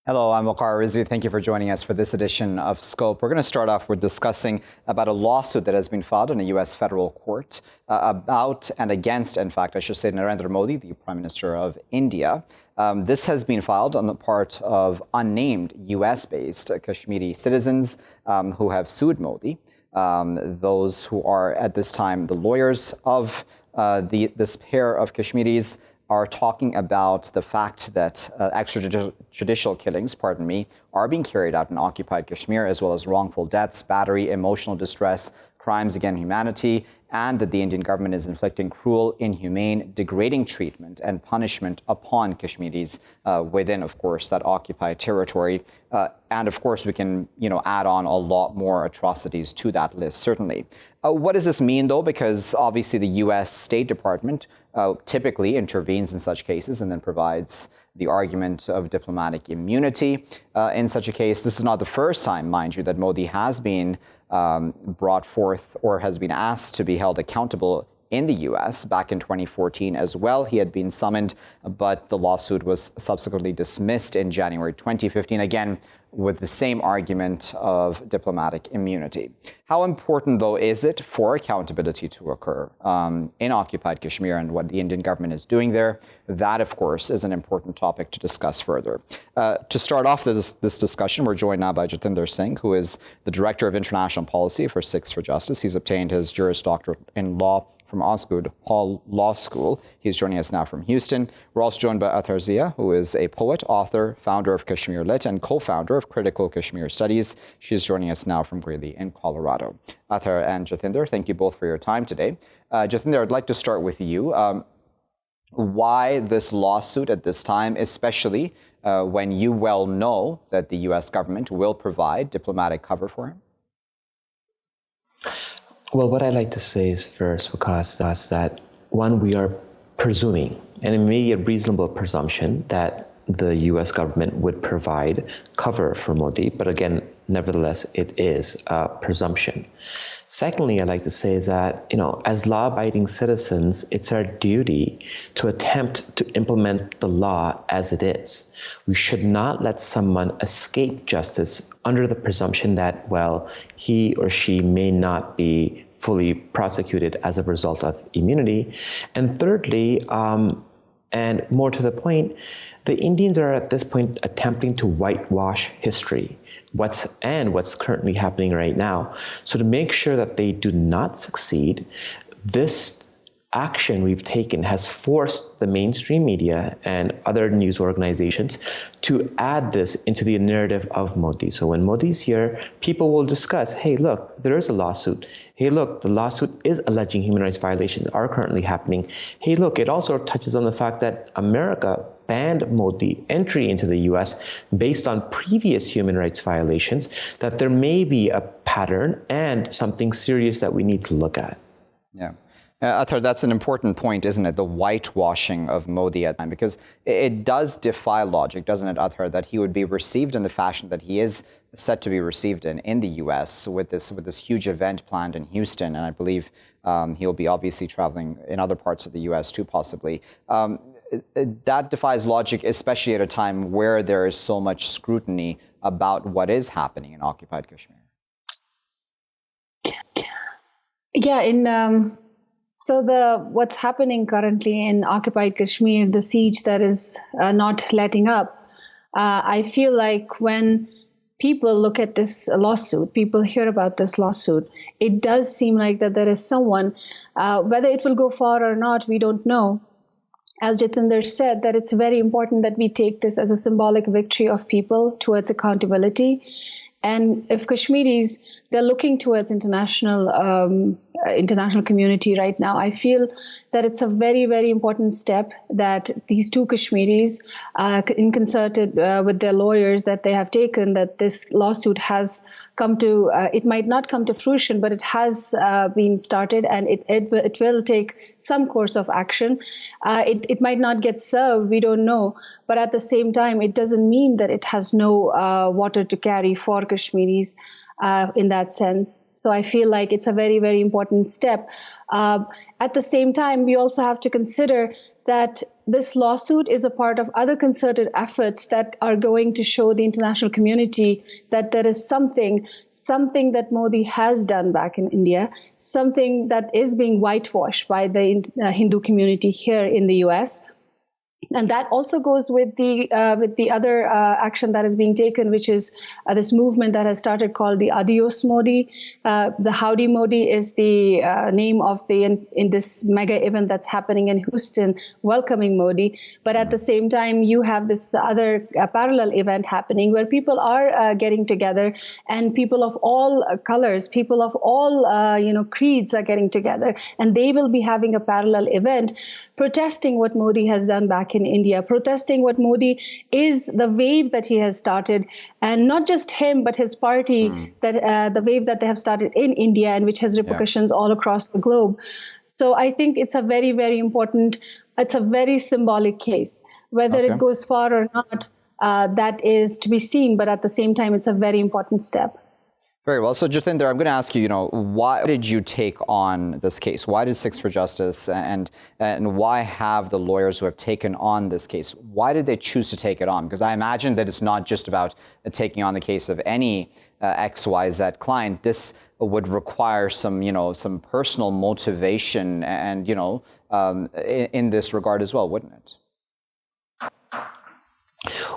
Hello, I'm Waqar Rizvi. Thank you for joining us for this edition of Scope. We're going to start off with discussing about a lawsuit that has been filed in a U.S. federal court about and against, in fact, I should say, Narendra Modi, the Prime Minister of India. This has been filed on the part of unnamed U.S.-based Kashmiri citizens who have sued Modi. Those who are at this time the lawyers of this pair of Kashmiris are talking about the fact that extrajudicial killings, are being carried out in occupied Kashmir, as well as wrongful deaths, battery, emotional distress, crimes against humanity, and that the Indian government is inflicting cruel, inhumane, degrading treatment and punishment upon Kashmiris within, of course, that occupied territory. And of course, we can, add on a lot more atrocities to that list, certainly. What does this mean, though? Because obviously the U.S. State Department typically intervenes in such cases and then provides the argument of diplomatic immunity in such a case. This is not the first time, mind you, that Modi has been brought forth or has been asked to be held accountable in the U.S. Back in 2014 as well, he had been summoned, but the lawsuit was subsequently dismissed in January 2015, again, with the same argument of diplomatic immunity. How important, though, is it for accountability to occur in occupied Kashmir and what the Indian government is doing there? That, of course, is an important topic to discuss further. To start off this discussion, we're joined now by Jatinder Singh, who is the Director of International Policy for Sikhs for Justice. He's obtained his Juris Doctorate in Law from Osgood Hall Law School. He's joining us now from Houston. We're also joined by Ather, who is a poet, author, founder of Kashmir Lit, and co-founder of Critical Kashmir Studies. She's joining us now from Greeley in Colorado. Ather and Jatinder, thank you both for your time today. Jatinder, I'd like to start with you. Why this lawsuit at this time, especially when you well know that the U.S. government will provide diplomatic cover for him? Well, what I'd like to say is first, because that one, we are presuming, and it may be a reasonable presumption, that the U.S. government would provide cover for Modi. But again, nevertheless, it is a presumption. Secondly, I'd like to say is that, as law-abiding citizens, it's our duty to attempt to implement the law as it is. We should not let someone escape justice under the presumption that, well, he or she may not be fully prosecuted as a result of immunity. And thirdly, and more to the point, the Indians are at this point attempting to whitewash history, what's currently happening right now. So to make sure that they do not succeed, this action we've taken has forced the mainstream media and other news organizations to add this into the narrative of Modi. So when Modi's here, people will discuss, hey, look, there is a lawsuit. Hey, look, the lawsuit is alleging human rights violations are currently happening. Hey, look, it also touches on the fact that America banned Modi entry into the U.S. based on previous human rights violations, that there may be a pattern and something serious that we need to look at. Yeah. Ather, that's an important point, isn't it? The whitewashing of Modi at the time, because it does defy logic, doesn't it, Ather, that he would be received in the fashion that he is set to be received in the U.S. with this huge event planned in Houston, and I believe he'll be obviously traveling in other parts of the U.S. too, possibly. That defies logic, especially at a time where there is so much scrutiny about what is happening in occupied Kashmir. Yeah, So what's happening currently in occupied Kashmir, the siege that is not letting up, I feel like when people look at this lawsuit, people hear about this lawsuit, it does seem like that there is someone, whether it will go far or not, we don't know. As Jatinder said, that it's very important that we take this as a symbolic victory of people towards accountability. And if Kashmiris, they're looking towards international community right now, I feel that it's a very, very important step that these two Kashmiris, in concerted with their lawyers, that they have taken, that this lawsuit has come to, it might not come to fruition, but it has been started, and it will take some course of action. It might not get served, we don't know, but at the same time, it doesn't mean that it has no water to carry for Kashmiris in that sense. So I feel like it's a very, very important step. At the same time, we also have to consider that this lawsuit is a part of other concerted efforts that are going to show the international community that there is something that Modi has done back in India, something that is being whitewashed by the Hindu community here in the US. And that also goes with the other action that is being taken, which is this movement that has started called the Adios Modi. The Howdy Modi is the name of in this mega event that's happening in Houston, welcoming Modi. But at the same time, you have this other parallel event happening where people are getting together, and people of all colors, people of all creeds are getting together, and they will be having a parallel event protesting what Modi has done back in India, protesting what Modi is, the wave that he has started, and not just him, but his party, that the wave that they have started in India and which has repercussions all across the globe. So I think it's a very, very important, it's a very symbolic case. Whether it goes far or not, that is to be seen, but at the same time, it's a very important step. Very well. So, Jatinder, I'm going to ask you, why did you take on this case? Why did Sikhs for Justice and why have the lawyers who have taken on this case, why did they choose to take it on? Because I imagine that it's not just about taking on the case of any XYZ client. This would require some personal motivation and, in this regard as well, wouldn't it?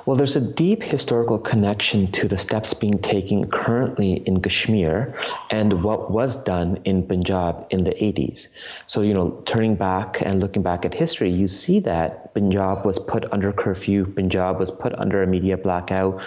Well, there's a deep historical connection to the steps being taken currently in Kashmir and what was done in Punjab in the 80s. So, turning back and looking back at history, you see that Punjab was put under curfew, Punjab was put under a media blackout,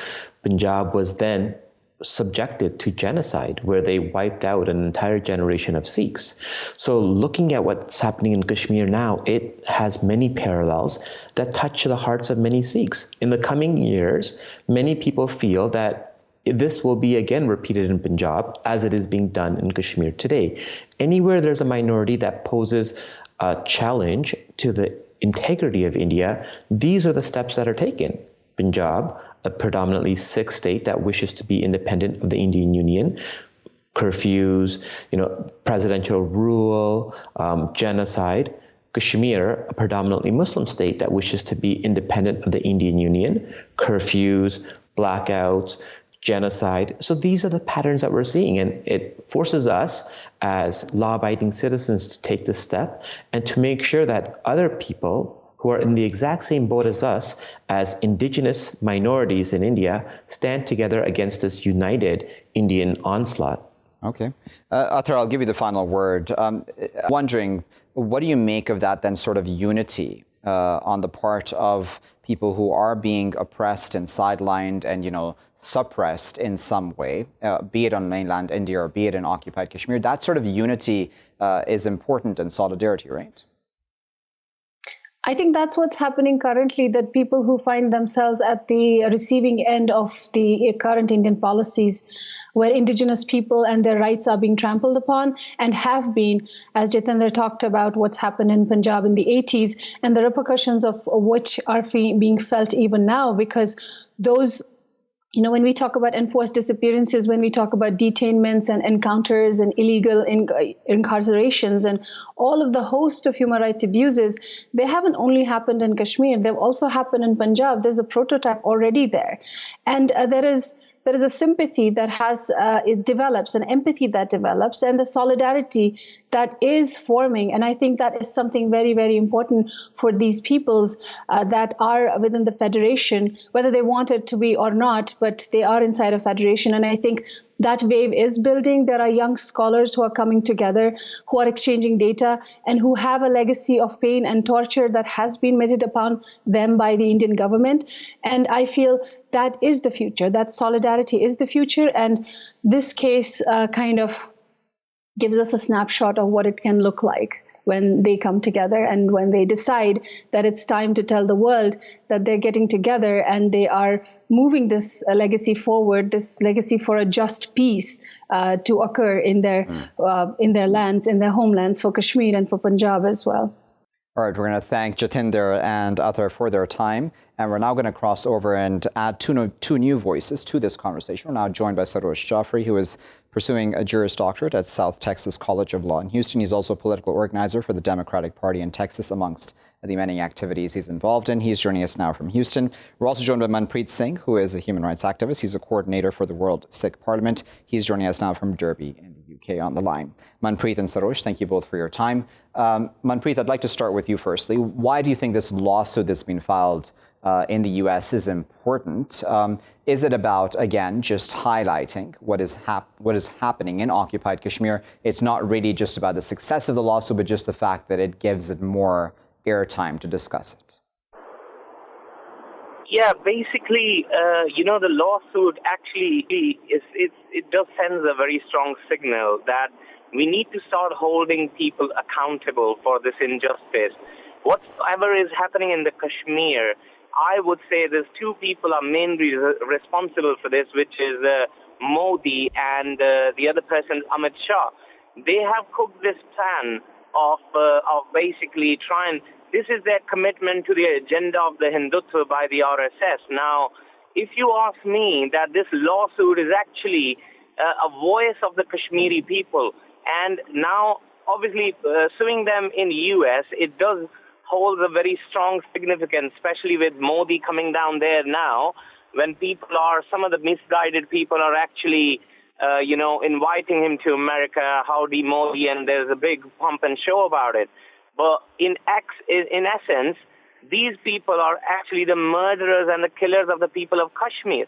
Punjab was then subjected to genocide where they wiped out an entire generation of Sikhs. So looking at what's happening in Kashmir now, it has many parallels that touch the hearts of many Sikhs. In the coming years, many people feel that this will be again repeated in Punjab as it is being done in Kashmir today. Anywhere there's a minority that poses a challenge to the integrity of India, these are the steps that are taken. Punjab, a predominantly Sikh state that wishes to be independent of the Indian Union, curfews, presidential rule, genocide. Kashmir, a predominantly Muslim state that wishes to be independent of the Indian Union, curfews, blackouts, genocide. So these are the patterns that we're seeing, and it forces us as law-abiding citizens to take this step and to make sure that other people who are in the exact same boat as us, as indigenous minorities in India, stand together against this united Indian onslaught. Okay. Ather, I'll give you the final word. Wondering, what do you make of that then sort of unity on the part of people who are being oppressed and sidelined and, suppressed in some way, be it on mainland India or be it in occupied Kashmir? That sort of unity is important in solidarity, right? I think that's what's happening currently, that people who find themselves at the receiving end of the current Indian policies, where indigenous people and their rights are being trampled upon and have been, as Jatinder talked about what's happened in Punjab in the 80s and the repercussions of which are being felt even now, because those, when we talk about enforced disappearances, when we talk about detainments and encounters and illegal incarcerations and all of the host of human rights abuses, they haven't only happened in Kashmir, they've also happened in Punjab. There's a prototype already there. And there is a sympathy that it develops, an empathy that develops, and a solidarity that is forming. And I think that is something very, very important for these peoples that are within the federation, whether they want it to be or not, but they are inside a federation. And I think that wave is building. There are young scholars who are coming together, who are exchanging data, and who have a legacy of pain and torture that has been meted upon them by the Indian government. And I feel that is the future, that solidarity is the future. And this case kind of gives us a snapshot of what it can look like when they come together and when they decide that it's time to tell the world that they're getting together and they are moving this legacy forward, this legacy for a just peace to occur in their lands, in their homelands, for Kashmir and for Punjab as well. All right, we're going to thank Jatinder and Ather for their time. And we're now going to cross over and add two new voices to this conversation. We're now joined by Sarosh Jafri, who is pursuing a Juris Doctorate at South Texas College of Law in Houston. He's also a political organizer for the Democratic Party in Texas, amongst the many activities he's involved in. He's joining us now from Houston. We're also joined by Manpreet Singh, who is a human rights activist. He's a coordinator for the World Sikh Parliament. He's joining us now from Derby in the UK on the line. Manpreet and Sarosh, thank you both for your time. Manpreet, I'd like to start with you firstly. Why do you think this lawsuit that's been filed in the U.S. is important? Is it about, again, just highlighting what is happening in occupied Kashmir? It's not really just about the success of the lawsuit, but just the fact that it gives it more airtime to discuss it. Yeah, basically, the lawsuit actually it does send a very strong signal that we need to start holding people accountable for this injustice. Whatever is happening in the Kashmir, I would say there's two people are mainly responsible for this, which is Modi and the other person, Amit Shah. They have cooked this plan of basically trying. This is their commitment to the agenda of the Hindutva by the RSS. Now, if you ask me, that this lawsuit is actually a voice of the Kashmiri people, and now obviously suing them in the U.S., it does hold a very strong significance, especially with Modi coming down there now, when some of the misguided people are actually, inviting him to America, howdy Modi, and there's a big pump and show about it. But in essence, these people are actually the murderers and the killers of the people of Kashmir.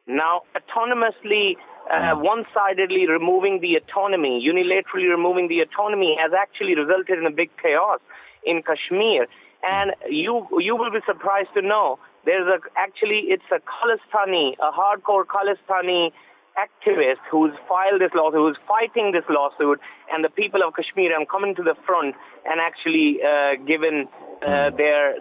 Now, autonomously, one-sidedly removing the autonomy, unilaterally removing the autonomy has actually resulted in a big chaos in Kashmir. And you will be surprised to know it's a Khalistani, a hardcore Khalistani activist who's filed this lawsuit, who's fighting this lawsuit, and the people of Kashmir are coming to the front and actually given their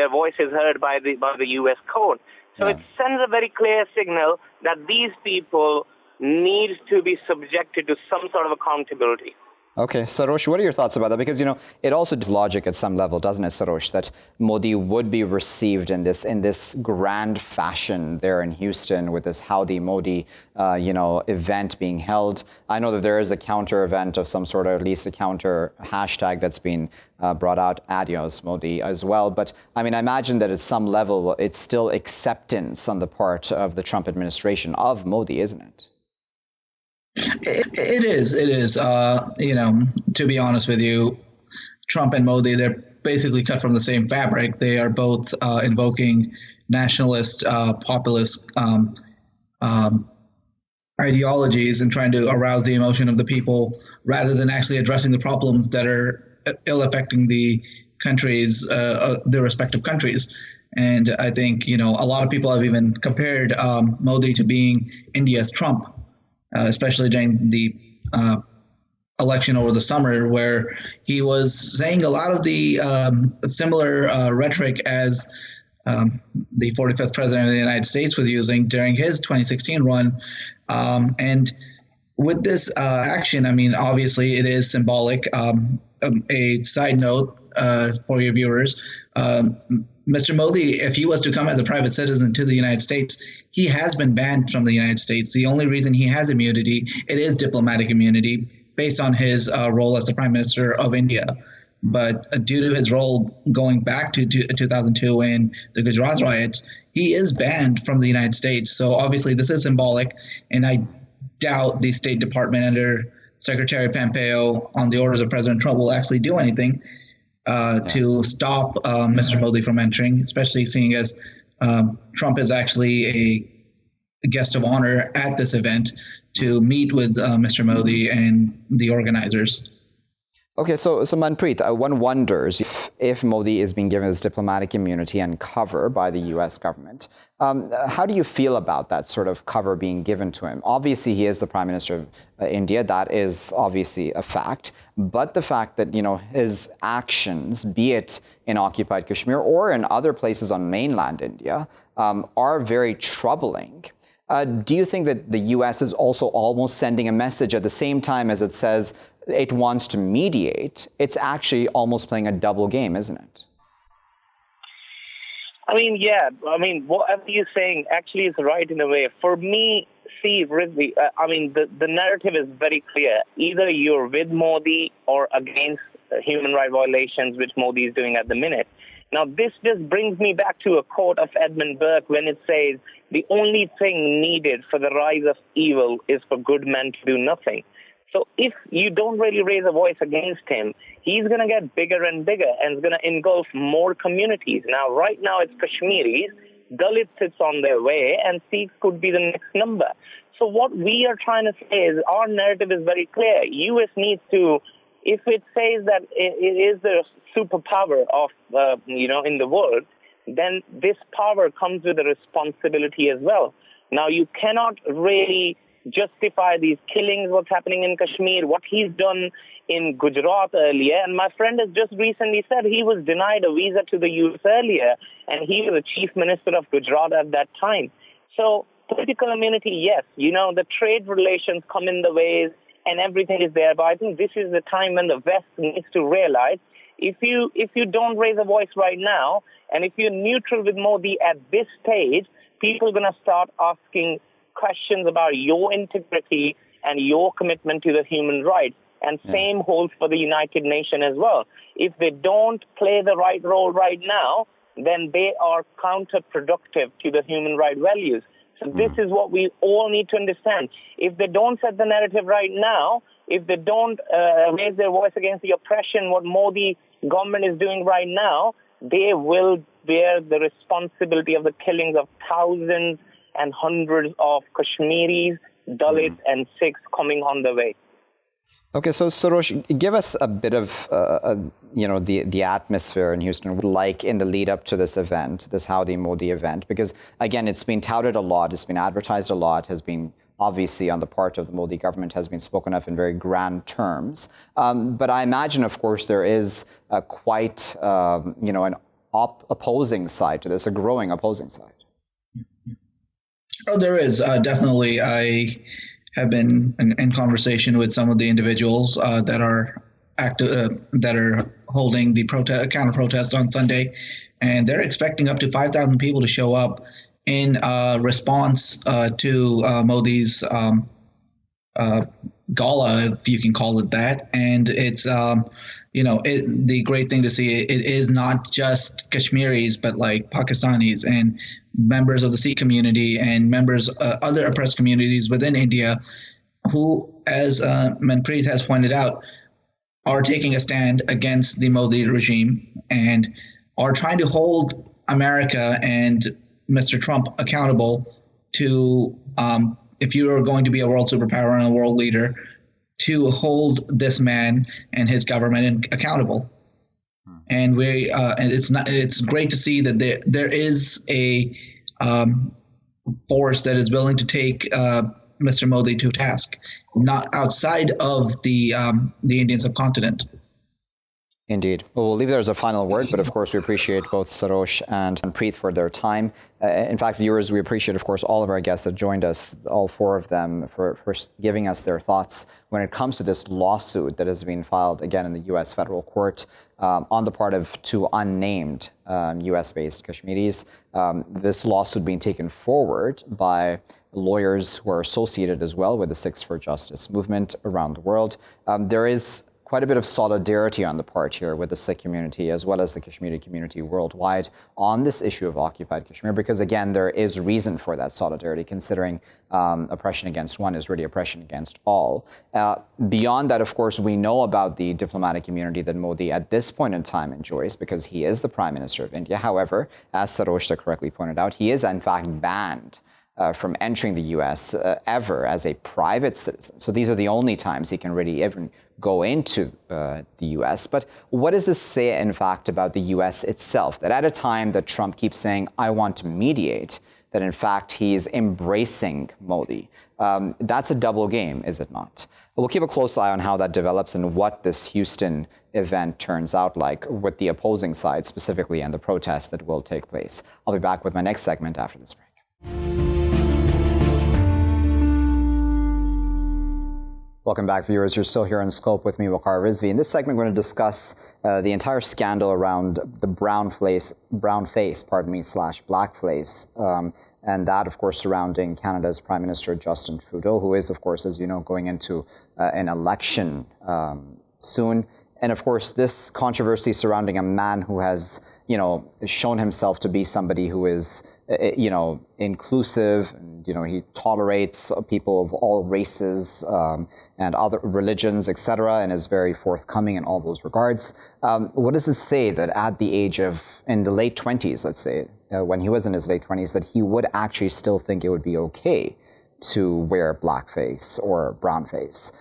voices heard by the U.S. court. So it sends a very clear signal that these people need to be subjected to some sort of accountability. Okay, Sarosh, what are your thoughts about that? Because, it also does logic at some level, doesn't it, Sarosh, that Modi would be received in this grand fashion there in Houston with this Howdy Modi, event being held. I know that there is a counter event of some sort, or at least a counter hashtag that's been brought out, Adios Modi, as well. But, I imagine that at some level, it's still acceptance on the part of the Trump administration of Modi, isn't it? It is. To be honest with you, Trump and Modi, they're basically cut from the same fabric. They are both invoking nationalist, populist ideologies and trying to arouse the emotion of the people rather than actually addressing the problems that are ill affecting the countries, their respective countries. And I think, a lot of people have even compared Modi to being India's Trump. Especially during the election over the summer, where he was saying a lot of the similar rhetoric as the 45th president of the United States was using during his 2016 run. And with this action, obviously it is symbolic. A side note for your viewers, Mr. Modi, if he was to come as a private citizen to the United States, he has been banned from the United States. The only reason he has immunity, it is diplomatic immunity based on his role as the Prime Minister of India. But due to his role going back to 2002 in the Gujarat riots, he is banned from the United States. So obviously this is symbolic, and I doubt the State Department under Secretary Pompeo on the orders of President Trump will actually do anything to stop Mr. Modi from entering, especially seeing as Trump is actually a guest of honor at this event to meet with Mr. Modi and the organizers. Okay, so Manpreet, one wonders if Modi is being given this diplomatic immunity and cover by the U.S. government. How do you feel about that sort of cover being given to him? Obviously, he is the Prime Minister of India. That is obviously a fact. But the fact that, his actions, be it in occupied Kashmir or in other places on mainland India, are very troubling. Do you think that the U.S. is also almost sending a message at the same time as it says it wants to mediate, it's actually almost playing a double game, isn't it? I mean, yeah. I mean, whatever you're saying actually is right in a way. For me, see, Rizvi, the narrative is very clear. Either you're with Modi or against human rights violations, which Modi is doing at the minute. Now, this just brings me back to a quote of Edmund Burke when it says, the only thing needed for the rise of evil is for good men to do nothing. So if you don't really raise a voice against him, he's going to get bigger and bigger and is going to engulf more communities. Now, right now it's Kashmiris, Dalits sits on their way, and Sikhs could be the next number. So what we are trying to say is our narrative is very clear. U.S. needs to, if it says that it is the superpower of, in the world, then this power comes with a responsibility as well. Now, you cannot really justify these killings, what's happening in Kashmir, what he's done in Gujarat earlier. And my friend has just recently said he was denied a visa to the US earlier, and he was the chief minister of Gujarat at that time. So political immunity, yes, the trade relations come in the ways and everything is there. But I think this is the time when the West needs to realize if you don't raise a voice right now, and if you're neutral with Modi at this stage, people are going to start asking questions about your integrity and your commitment to the human rights. And same holds for the United Nations as well. If they don't play the right role right now, then they are counterproductive to the human rights values. So this is what we all need to understand. If they don't set the narrative right now, if they don't raise their voice against the oppression, what Modi government is doing right now, they will bear the responsibility of the killings of thousands and hundreds of Kashmiris, Dalits, and Sikhs coming on the way. Okay, so Sarosh, give us a bit of the atmosphere in Houston, like in the lead up to this event, this Howdy Modi event, because again, it's been touted a lot, it's been advertised a lot, has been obviously on the part of the Modi government has been spoken of in very grand terms. But I imagine, of course, there is quite an opposing side to this, a growing opposing side. Oh, there is definitely. I have been in conversation with some of the individuals that are active, that are holding the counter protest on Sunday, and they're expecting up to 5,000 people to show up in response to Modi's gala, if you can call it that. And it's the great thing to see. It is not just Kashmiris, but like Pakistanis and members of the Sikh community and members other oppressed communities within India, who, as Manpreet has pointed out, are taking a stand against the Modi regime and are trying to hold America and Mr. Trump accountable to, if you are going to be a world superpower and a world leader, to hold this man and his government accountable. And it's great to see that there is a force that is willing to take Mr. Modi to task, not outside of the Indian subcontinent. Indeed. Well, we'll leave there as a final word, but of course we appreciate both Sarosh and Manpreet for their time. In fact, viewers, we appreciate, of course, all of our guests that joined us, all four of them, for giving us their thoughts when it comes to this lawsuit that has been filed again in the U.S. federal court on the part of two unnamed U.S.-based Kashmiris. This lawsuit being taken forward by lawyers who are associated as well with the Sikhs for Justice movement around the world. There is quite a bit of solidarity on the part here with the Sikh community as well as the Kashmiri community worldwide on this issue of occupied Kashmir, because again, there is reason for that solidarity, considering oppression against one is really oppression against all. Beyond that, of course, we know about the diplomatic immunity that Modi at this point in time enjoys because he is the Prime Minister of India. However, as Sarosh correctly pointed out, he is in fact banned from entering the U.S. Ever as a private citizen. So these are the only times he can really even go into the U.S. But what does this say, in fact, about the U.S. itself? That at a time that Trump keeps saying, I want to mediate, that in fact he's embracing Modi. That's a double game, is it not? We'll keep a close eye on how that develops and what this Houston event turns out like with the opposing side specifically and the protests that will take place. I'll be back with my next segment after this break. Welcome back, viewers. You're still here on Scope with me, Waqar Rizvi. In this segment, we're going to discuss the entire scandal around the brown face, slash blackface, and that, of course, surrounding Canada's Prime Minister Justin Trudeau, who is, of course, as you know, going into an election soon. And of course, this controversy surrounding a man who has, shown himself to be somebody who is, inclusive. And, he tolerates people of all races and other religions, etc., and is very forthcoming in all those regards. What does it say that at the age of, in the late 20s, let's say, when he was in his late 20s, that he would actually still think it would be okay to wear blackface or brownface?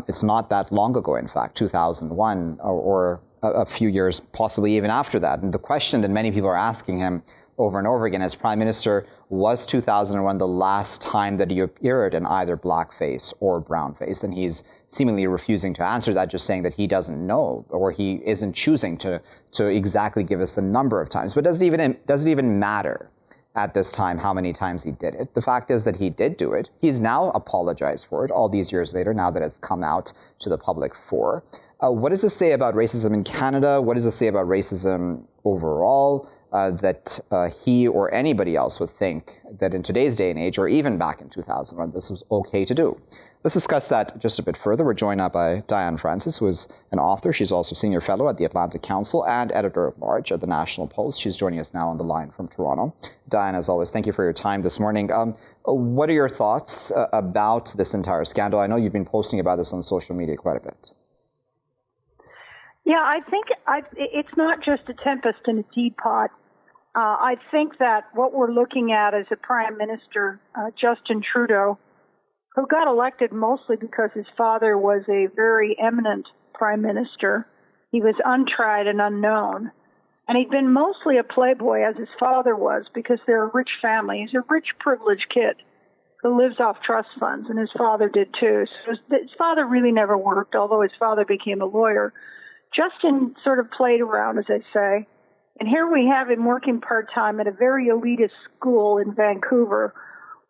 It's not that long ago, in fact, 2001 or a few years, possibly even after that. And the question that many people are asking him over and over again as Prime Minister, was 2001 the last time that he appeared in either blackface or brownface? And he's seemingly refusing to answer that, just saying that he doesn't know, or he isn't choosing to exactly give us the number of times. But does it even matter at this time how many times he did it? The fact is that he did do it. He's now apologized for it all these years later, now that it's come out to the public fore. What does this say about racism in Canada? What does this say about racism overall? That he or anybody else would think that in today's day and age, or even back in 2001, this was okay to do. Let's discuss that just a bit further. We're joined now by Diane Francis, who is an author. She's also senior fellow at the Atlantic Council and editor-at-large at the National Post. She's joining us now on the line from Toronto. Diane, as always, thank you for your time this morning. What are your thoughts about this entire scandal? I know you've been posting about this on social media quite a bit. Yeah, I think it's not just a tempest in a teapot. I think that what we're looking at is a Prime Minister, Justin Trudeau, who got elected mostly because his father was a very eminent Prime Minister. He was untried and unknown. And he'd been mostly a playboy, as his father was, because they're a rich family. He's a rich, privileged kid who lives off trust funds, and his father did too. So his father really never worked, although his father became a lawyer. Justin sort of played around, as I say. And here we have him working part-time at a very elitist school in Vancouver,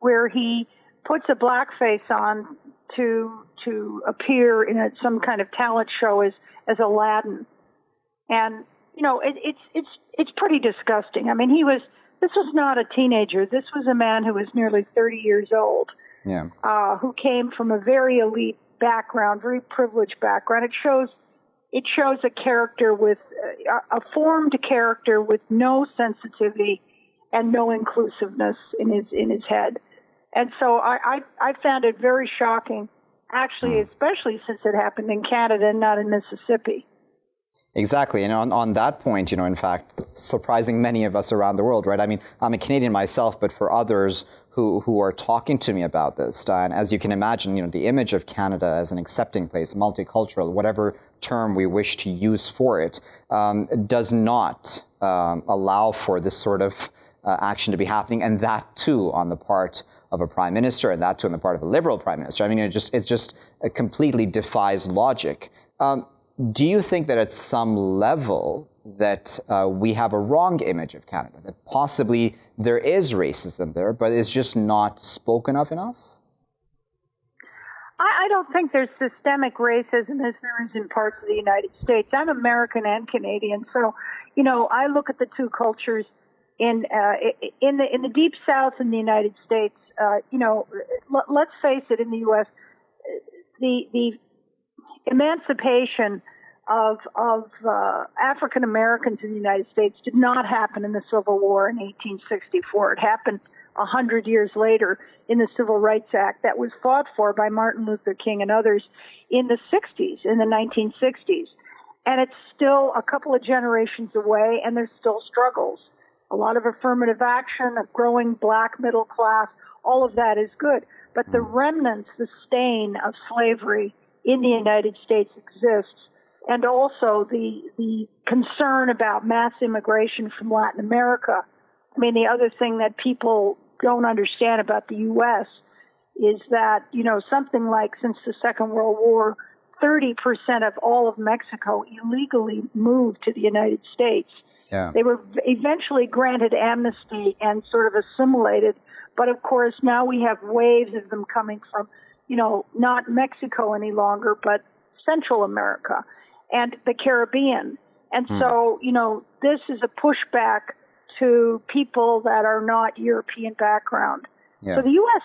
where he puts a blackface on to appear in some kind of talent show as Aladdin. And, it's pretty disgusting. I mean, this was not a teenager. This was a man who was nearly 30 years old, who came from a very elite background, very privileged background. It shows a character with a formed character with no sensitivity and no inclusiveness in his head. And so I found it very shocking, actually, especially since it happened in Canada and not in Mississippi. Exactly. And on that point, in fact, surprising many of us around the world, right? I mean, I'm a Canadian myself, but for others who are talking to me about this, Diane, as you can imagine, the image of Canada as an accepting place, multicultural, whatever term we wish to use for it, does not allow for this sort of action to be happening, and that too on the part of a prime minister, and that too on the part of a liberal prime minister. I mean, it just completely defies logic. Do you think that at some level that we have a wrong image of Canada, that possibly there is racism there, but it's just not spoken of enough? I don't think there's systemic racism as there is in parts of the United States. I'm American and Canadian, so, I look at the two cultures in the Deep South in the United States. Let's face it, in the U.S., the emancipation of African Americans in the United States did not happen in the Civil War in 1864. It happened 100 years later in the Civil Rights Act that was fought for by Martin Luther King and others in the 60s, in the 1960s. And it's still a couple of generations away, and there's still struggles. A lot of affirmative action, a growing black middle class, all of that is good. But the remnants, the stain of slavery in the United States exists, and also the concern about mass immigration from Latin America. I mean, the other thing that people don't understand about the U.S. is that, something like since the Second World War, 30% of all of Mexico illegally moved to the United States. Yeah. They were eventually granted amnesty and sort of assimilated, but of course now we have waves of them coming from not Mexico any longer, but Central America and the Caribbean. And so, this is a pushback to people that are not European background. Yeah. So the U.S.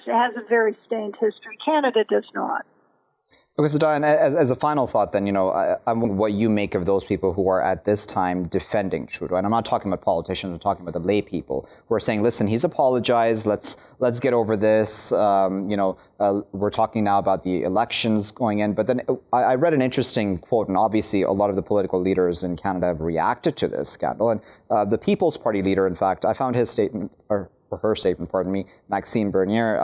has a very stained history. Canada does not. Okay, so Diane, as a final thought then, I'm wondering what you make of those people who are at this time defending Trudeau. And I'm not talking about politicians, I'm talking about the lay people who are saying, listen, he's apologized, let's get over this. We're talking now about the elections going in. But then I read an interesting quote, and obviously a lot of the political leaders in Canada have reacted to this scandal. And the People's Party leader, in fact, I found his statement, or her statement, Maxime Bernier,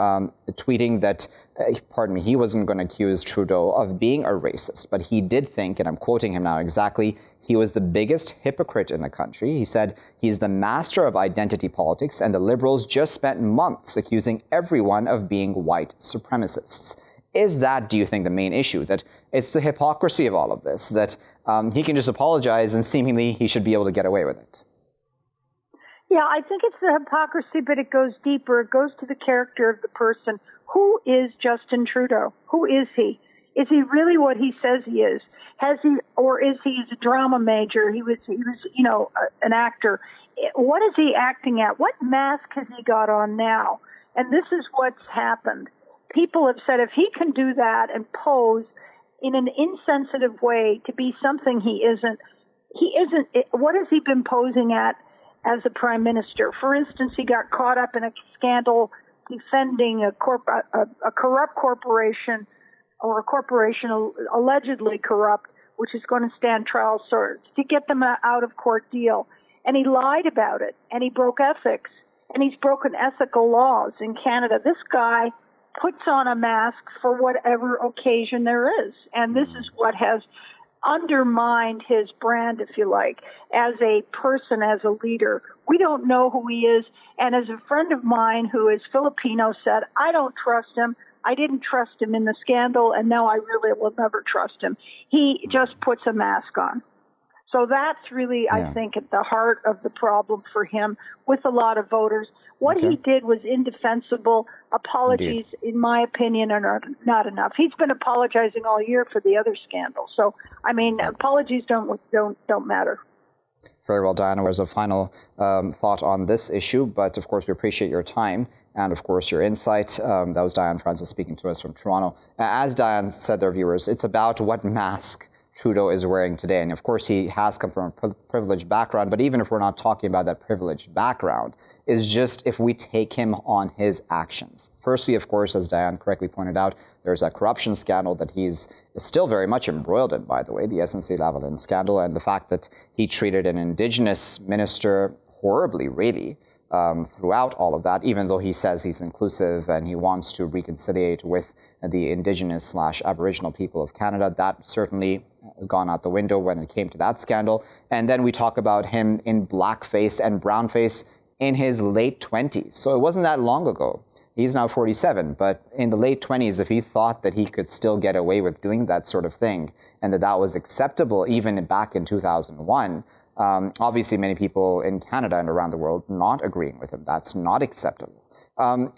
tweeting that, he wasn't going to accuse Trudeau of being a racist, but he did think, and I'm quoting him now exactly, he was the biggest hypocrite in the country. He said he's the master of identity politics, and the Liberals just spent months accusing everyone of being white supremacists. Is that, do you think, the main issue? That it's the hypocrisy of all of this, that he can just apologize and seemingly he should be able to get away with it? Yeah, I think it's the hypocrisy, but it goes deeper. It goes to the character of the person. Who is Justin Trudeau? Who is he? Is he really what he says he is? Or is he a drama major? He was, an actor. What is he acting at? What mask has he got on now? And this is what's happened. People have said if he can do that and pose in an insensitive way to be something he isn't. What has he been posing at as a prime minister? For instance, he got caught up in a scandal defending a corrupt corporation, or a corporation allegedly corrupt, which is going to stand trial to get them an out-of-court deal. And he lied about it, and he broke ethics, and he's broken ethical laws in Canada. This guy puts on a mask for whatever occasion there is, and this is what has undermined his brand, if you like, as a person, as a leader. We don't know who he is. And as a friend of mine who is Filipino said, I don't trust him. I didn't trust him in the scandal, and now I really will never trust him. He just puts a mask on. So that's really, I think, at the heart of the problem for him with a lot of voters. What he did was indefensible. Apologies, in my opinion, are not enough. He's been apologizing all year for the other scandals. So, apologies don't matter. Very well, Diane. There's a final thought on this issue, but of course we appreciate your time and of course your insight. That was Diane Frantzman speaking to us from Toronto. As Diane said to our viewers, it's about what mask Trudeau is wearing today. And of course, he has come from a privileged background, but even if we're not talking about that privileged background, is just if we take him on his actions. Firstly, of course, as Diane correctly pointed out, there's a corruption scandal that he's still very much embroiled in, by the way, the SNC-Lavalin scandal, and the fact that he treated an Indigenous minister horribly, really, throughout all of that, even though he says he's inclusive and he wants to reconciliate with the Indigenous/Aboriginal people of Canada. That certainly has gone out the window when it came to that scandal. And then we talk about him in blackface and brownface in his late 20s. So it wasn't that long ago. He's now 47, but in the late 20s, if he thought that he could still get away with doing that sort of thing and that was acceptable even back in 2001, obviously many people in Canada and around the world not agreeing with him. That's not acceptable.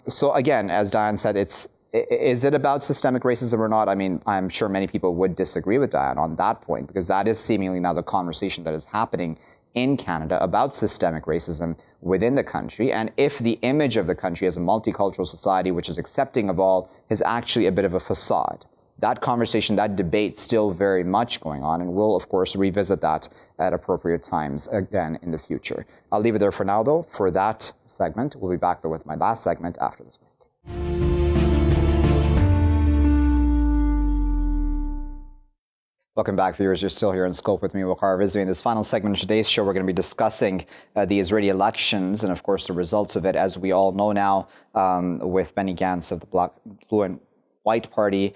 So again, as Diane said, is it about systemic racism or not? I mean, I'm sure many people would disagree with Diane on that point, because that is seemingly now the conversation that is happening in Canada about systemic racism within the country. And if the image of the country as a multicultural society, which is accepting of all, is actually a bit of a facade. That conversation, that debate still very much going on, and we'll, of course, revisit that at appropriate times again in the future. I'll leave it there for now, though, for that segment. We'll be back, though, with my last segment after this break. Welcome back, viewers. You're still here in Scope with me, Waqar Rizvi. In this final segment of today's show, we're going to be discussing the Israeli elections and, of course, the results of it. As we all know now, with Benny Gantz of the Blue and White Party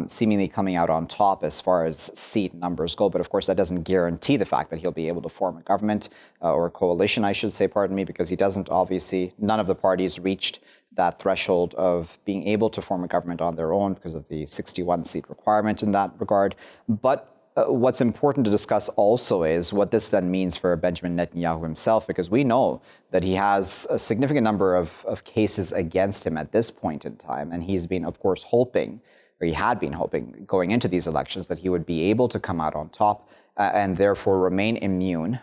seemingly coming out on top as far as seat numbers go. But of course, that doesn't guarantee the fact that he'll be able to form a government or a coalition, I should say, pardon me, because he doesn't, obviously, none of the parties reached that threshold of being able to form a government on their own because of the 61 seat requirement in that regard. But what's important to discuss also is what this then means for Benjamin Netanyahu himself, because we know that he has a significant number of cases against him at this point in time. And he's been, of course, hoping, or he had been hoping going into these elections, that he would be able to come out on top and therefore remain immune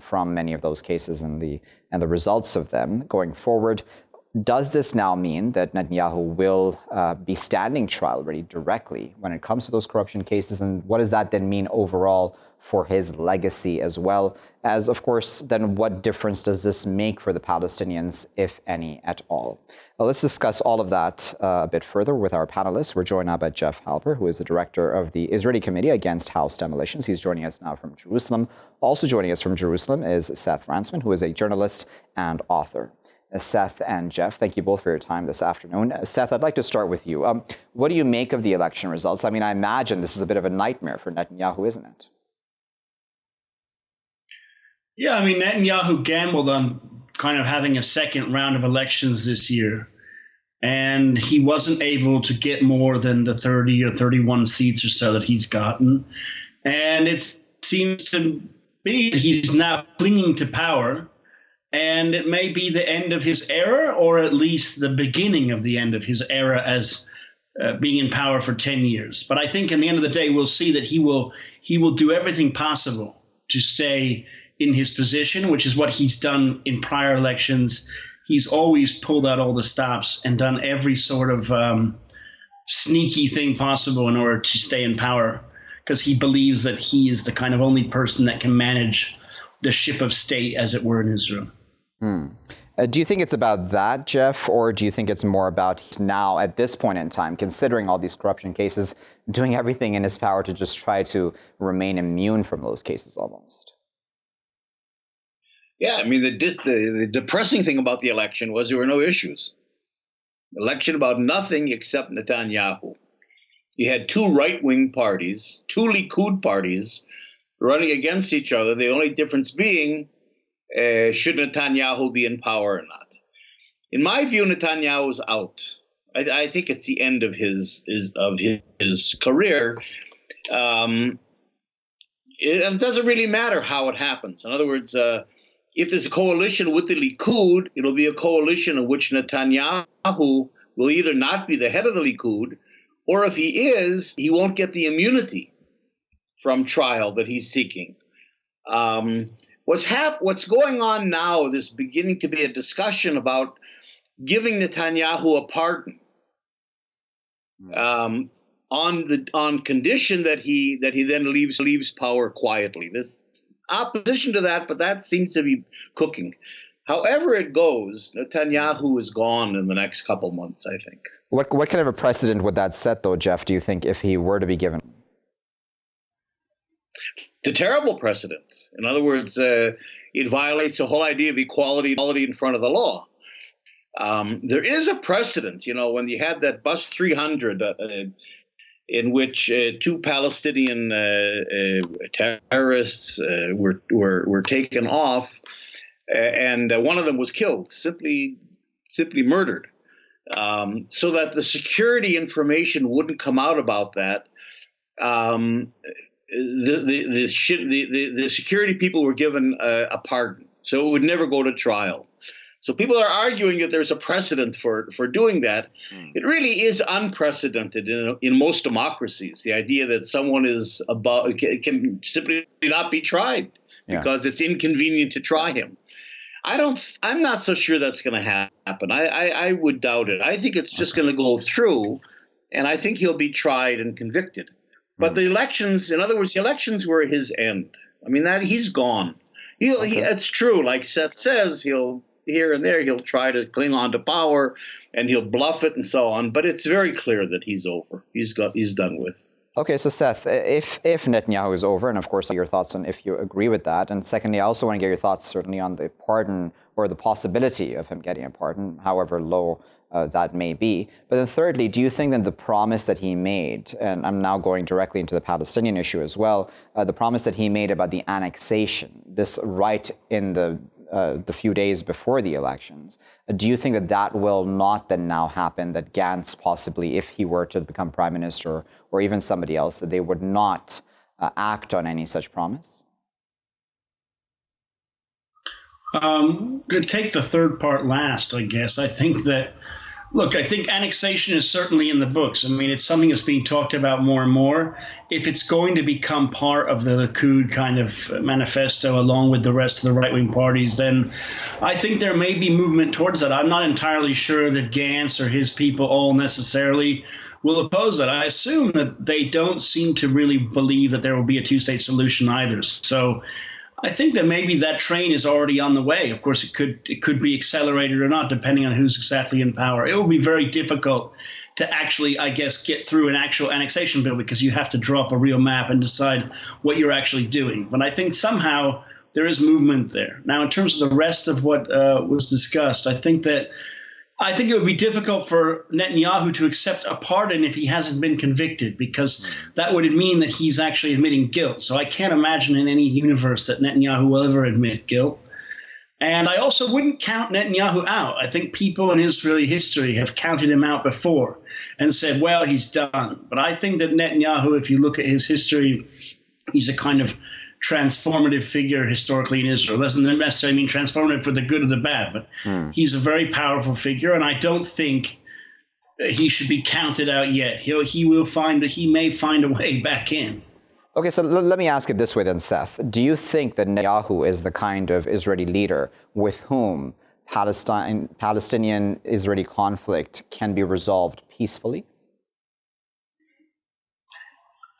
from many of those cases and the results of them going forward. Does this now mean that Netanyahu will be standing trial ready directly when it comes to those corruption cases? And what does that then mean overall for his legacy as well? As, of course, then what difference does this make for the Palestinians, if any at all? Well, let's discuss all of that a bit further with our panelists. We're joined now by Jeff Halper, who is the director of the Israeli Committee Against House Demolitions. He's joining us now from Jerusalem. Also joining us from Jerusalem is Seth Frantzman, who is a journalist and author. Seth and Jeff, thank you both for your time this afternoon. Seth, I'd like to start with you. What do you make of the election results? I mean, I imagine this is a bit of a nightmare for Netanyahu, isn't it? Yeah, I mean, Netanyahu gambled on kind of having a second round of elections this year, and he wasn't able to get more than the 30 or 31 seats or so that he's gotten. And it seems to be he's now clinging to power. And it may be the end of his era, or at least the beginning of the end of his era as being in power for 10 years. But I think in the end of the day, we'll see that he will do everything possible to stay in his position, which is what he's done in prior elections. He's always pulled out all the stops and done every sort of sneaky thing possible in order to stay in power, because he believes that he is the kind of only person that can manage the ship of state, as it were, in Israel. Do you think it's about that, Jeff, or do you think it's more about now, at this point in time, considering all these corruption cases, doing everything in his power to just try to remain immune from those cases almost? Yeah, I mean, the depressing thing about the election was there were no issues. Election about nothing except Netanyahu. You had two right-wing parties, two Likud parties, running against each other. The only difference being, should Netanyahu be in power or not? In my view, Netanyahu is out. I think it's the end of his career. It doesn't really matter how it happens. In other words, if there's a coalition with the Likud, it'll be a coalition in which Netanyahu will either not be the head of the Likud, or if he is, he won't get the immunity from trial that he's seeking. What's going on now, there's beginning to be a discussion about giving Netanyahu a pardon on condition that he then leaves power quietly. There's opposition to that, but that seems to be cooking. However it goes, Netanyahu is gone in the next couple months, I think. What kind of a precedent would that set, though, Jeff, do you think, if he were to be given? It's a terrible precedent. In other words, it violates the whole idea of equality in front of the law. There is a precedent, when you had that bus 300 in which two Palestinian terrorists were taken off, and one of them was killed, simply murdered, so that the security information wouldn't come out about that. The security people were given a pardon, so it would never go to trial. So people are arguing that there's a precedent for doing that. It really is unprecedented in most democracies. The idea that someone can simply not be tried because it's inconvenient to try him. I'm not so sure that's going to happen. I would doubt it. I think it's just going to go through, and I think he'll be tried and convicted. But the elections, in other words, the elections were his end. I mean, he's gone. It's true, like Seth says, he'll here and there, he'll try to cling on to power, and he'll bluff it and so on. But it's very clear that he's over. He's done with. Okay, so Seth, if Netanyahu is over, and of course your thoughts on if you agree with that, and secondly, I also want to get your thoughts certainly on the pardon or the possibility of him getting a pardon, however low that may be. But then thirdly, do you think that the promise that he made, and I'm now going directly into the Palestinian issue as well, the promise that he made about the annexation, this right in the few days before the elections, do you think that will not then now happen, that Gantz possibly, if he were to become prime minister or even somebody else, that they would not act on any such promise? To take the third part last, I guess. I think annexation is certainly in the books. I mean, it's something that's being talked about more and more. If it's going to become part of the Likud kind of manifesto along with the rest of the right-wing parties, then I think there may be movement towards that. I'm not entirely sure that Gantz or his people all necessarily will oppose that. I assume that they don't seem to really believe that there will be a two-state solution either. So I think that maybe that train is already on the way. Of course, it could be accelerated or not, depending on who's exactly in power. It will be very difficult to actually, I guess, get through an actual annexation bill because you have to draw up a real map and decide what you're actually doing. But I think somehow there is movement there. Now, in terms of the rest of what was discussed, I think it would be difficult for Netanyahu to accept a pardon if he hasn't been convicted, because that would mean that he's actually admitting guilt. So I can't imagine in any universe that Netanyahu will ever admit guilt. And I also wouldn't count Netanyahu out. I think people in Israeli history have counted him out before and said, well, he's done. But I think that Netanyahu, if you look at his history, he's a kind of transformative figure historically in Israel. Doesn't necessarily mean transformative for the good or the bad, but he's a very powerful figure, and I don't think he should be counted out yet. He may find a way back in. Okay, so let me ask it this way then, Seth. Do you think that Netanyahu is the kind of Israeli leader with whom Palestinian-Israeli conflict can be resolved peacefully?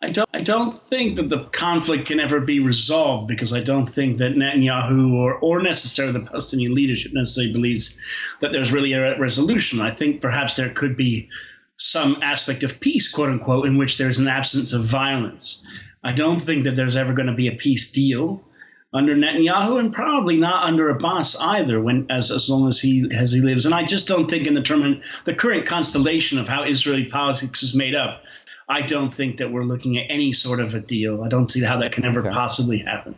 I don't think that the conflict can ever be resolved, because I don't think that Netanyahu or necessarily the Palestinian leadership necessarily believes that there's really a resolution. I think perhaps there could be some aspect of peace, quote unquote, in which there's an absence of violence. I don't think that there's ever going to be a peace deal under Netanyahu, and probably not under Abbas either, as long as he lives. And I just don't think in the current constellation of how Israeli politics is made up, I don't think that we're looking at any sort of a deal. I don't see how that can ever possibly happen.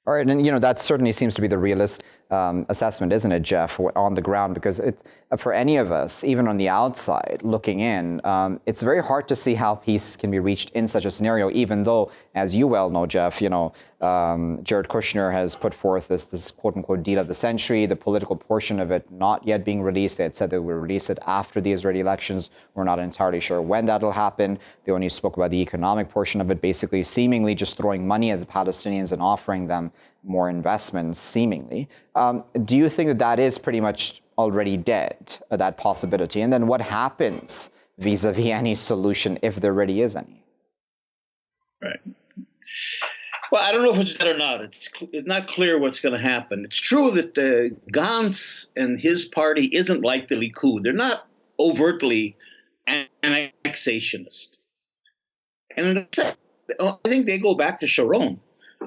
All right, and that certainly seems to be the realist assessment, isn't it, Jeff, on the ground? Because it's, for any of us, even on the outside looking in, it's very hard to see how peace can be reached in such a scenario, even though, as you well know, Jeff, Jared Kushner has put forth this quote-unquote deal of the century, the political portion of it not yet being released. They had said they would release it after the Israeli elections. We're not entirely sure when that'll happen. They only spoke about the economic portion of it, basically seemingly just throwing money at the Palestinians and offering them more investments, seemingly. Do you think that is pretty much already dead, that possibility? And then what happens vis-a-vis any solution, if there really is any? Right. Well, I don't know if it's dead or not. It's not clear what's going to happen. It's true that Gantz and his party isn't like the Likud. They're not overtly annexationist. And I think they go back to Sharon.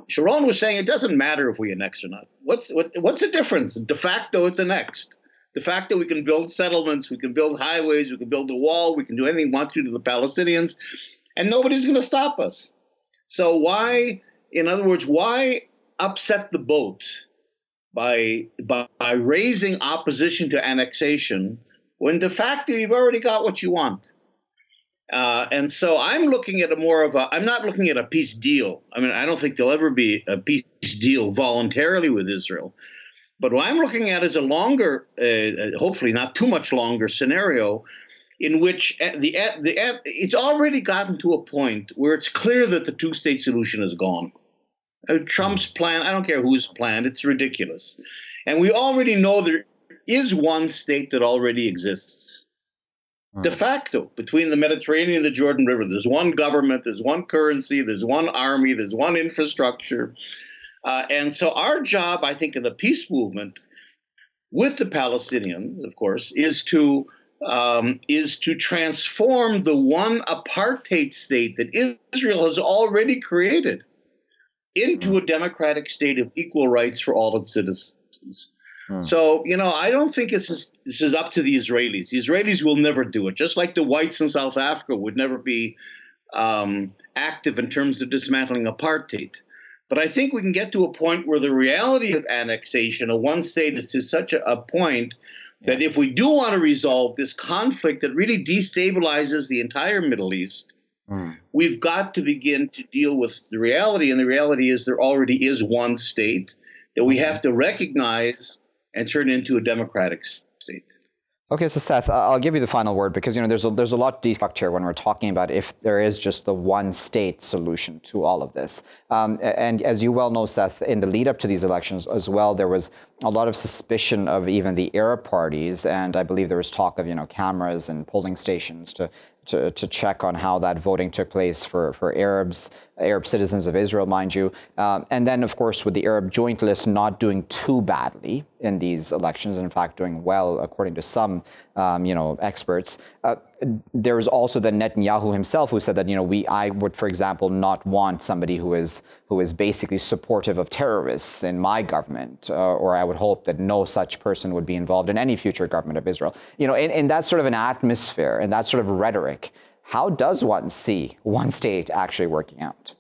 Sharon was saying it doesn't matter if we annex or not. What's the difference? De facto, it's annexed. De facto, we can build settlements, we can build highways, we can build a wall, we can do anything we want to the Palestinians, and nobody's going to stop us. So why upset the boat by raising opposition to annexation when de facto you've already got what you want? And so I'm looking at I'm not looking at a peace deal. I mean, I don't think there'll ever be a peace deal voluntarily with Israel. But what I'm looking at is a longer, hopefully not too much longer scenario in which it's already gotten to a point where it's clear that the two-state solution is gone. Trump's plan, I don't care whose plan, it's ridiculous. And we already know there is one state that already exists. De facto, between the Mediterranean and the Jordan River, there's one government, there's one currency, there's one army, there's one infrastructure. And so our job, I think, in the peace movement with the Palestinians, of course, is to transform the one apartheid state that Israel has already created into a democratic state of equal rights for all its citizens. So, I don't think this is up to the Israelis. The Israelis will never do it, just like the whites in South Africa would never be active in terms of dismantling apartheid. But I think we can get to a point where the reality of annexation of one state is to such a point that if we do want to resolve this conflict that really destabilizes the entire Middle East, We've got to begin to deal with the reality, and the reality is there already is one state that we have to recognize and turn into a democratic state. Okay, so Seth, I'll give you the final word because there's a lot to deconstruct here when we're talking about if there is just the one state solution to all of this. And as you well know, Seth, in the lead up to these elections as well, there was a lot of suspicion of even the Arab parties, and I believe there was talk of cameras and polling stations to check on how that voting took place for Arab citizens of Israel, mind you. And then, of course, with the Arab joint list not doing too badly in these elections, and in fact doing well, according to some, experts. There was also the Netanyahu himself who said that, I would, for example, not want somebody who is basically supportive of terrorists in my government, or I would hope that no such person would be involved in any future government of Israel. In that sort of an atmosphere and that sort of rhetoric, how does one see one state actually working out?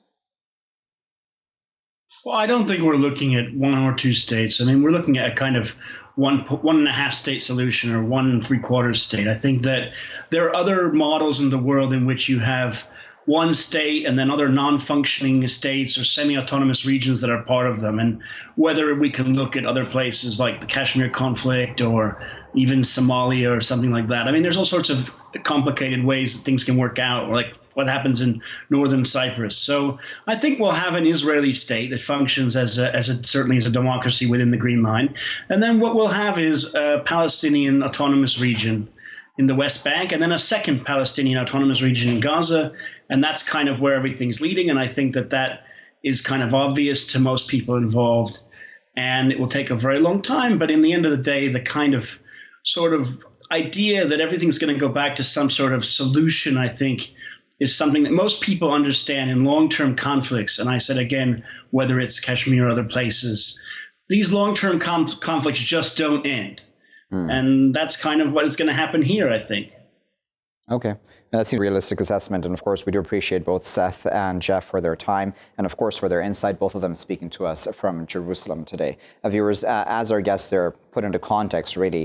Well, I don't think we're looking at one or two states. I mean, we're looking at a kind of one and a half state solution or 1 3/4 state. I think that there are other models in the world in which you have one state and then other non-functioning states or semi-autonomous regions that are part of them. And whether we can look at other places like the Kashmir conflict or even Somalia or something like that. I mean, there's all sorts of complicated ways that things can work out, like what happens in northern Cyprus. So I think we'll have an Israeli state that functions certainly as a democracy within the Green Line. And then what we'll have is a Palestinian autonomous region in the West Bank, and then a second Palestinian autonomous region in Gaza. And that's kind of where everything's leading. And I think that is kind of obvious to most people involved. And it will take a very long time. But in the end of the day, the kind of sort of idea that everything's going to go back to some sort of solution, I think, is something that most people understand in long-term conflicts. And I said, again, whether it's Kashmir or other places, these long-term conflicts just don't end. And that's kind of what is going to happen here, I think. Okay. That's a realistic assessment. And of course, we do appreciate both Seth and Jeff for their time and, of course, for their insight, both of them speaking to us from Jerusalem today. Viewers, as our guests, they're put into context, really.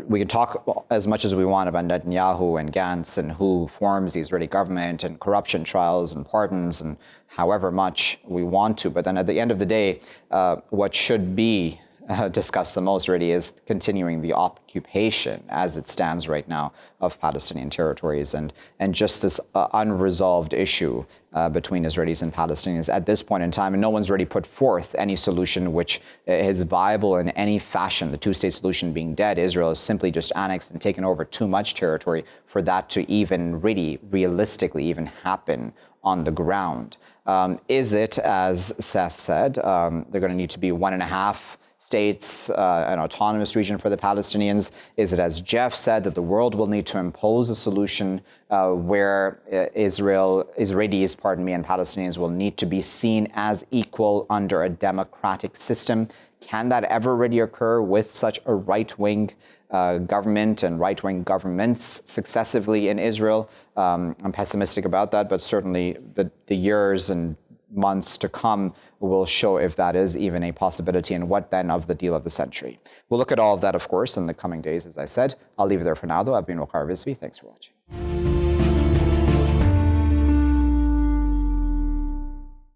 We can talk as much as we want about Netanyahu and Gantz and who forms the Israeli government and corruption trials and pardons and however much we want to. But then at the end of the day, what should be discussed the most really is continuing the occupation as it stands right now of Palestinian territories and just this unresolved issue between Israelis and Palestinians at this point in time. And no one's really put forth any solution which is viable in any fashion, the two-state solution being dead. Israel has simply just annexed and taken over too much territory for that to even really realistically even happen on the ground. Is it, as Seth said, they're going to need to be 1.5 states, an autonomous region for the Palestinians? Is it, as Jeff said, that the world will need to impose a solution where Israelis, and Palestinians will need to be seen as equal under a democratic system? Can that ever really occur with such a right-wing government and right-wing governments successively in Israel? I'm pessimistic about that, but certainly the years and months to come will show if that is even a possibility and what then of the deal of the century. We'll look at all of that, of course, in the coming days, as I said. I'll leave it there for now, though. I've been Waqar Rizvi. Thanks for watching.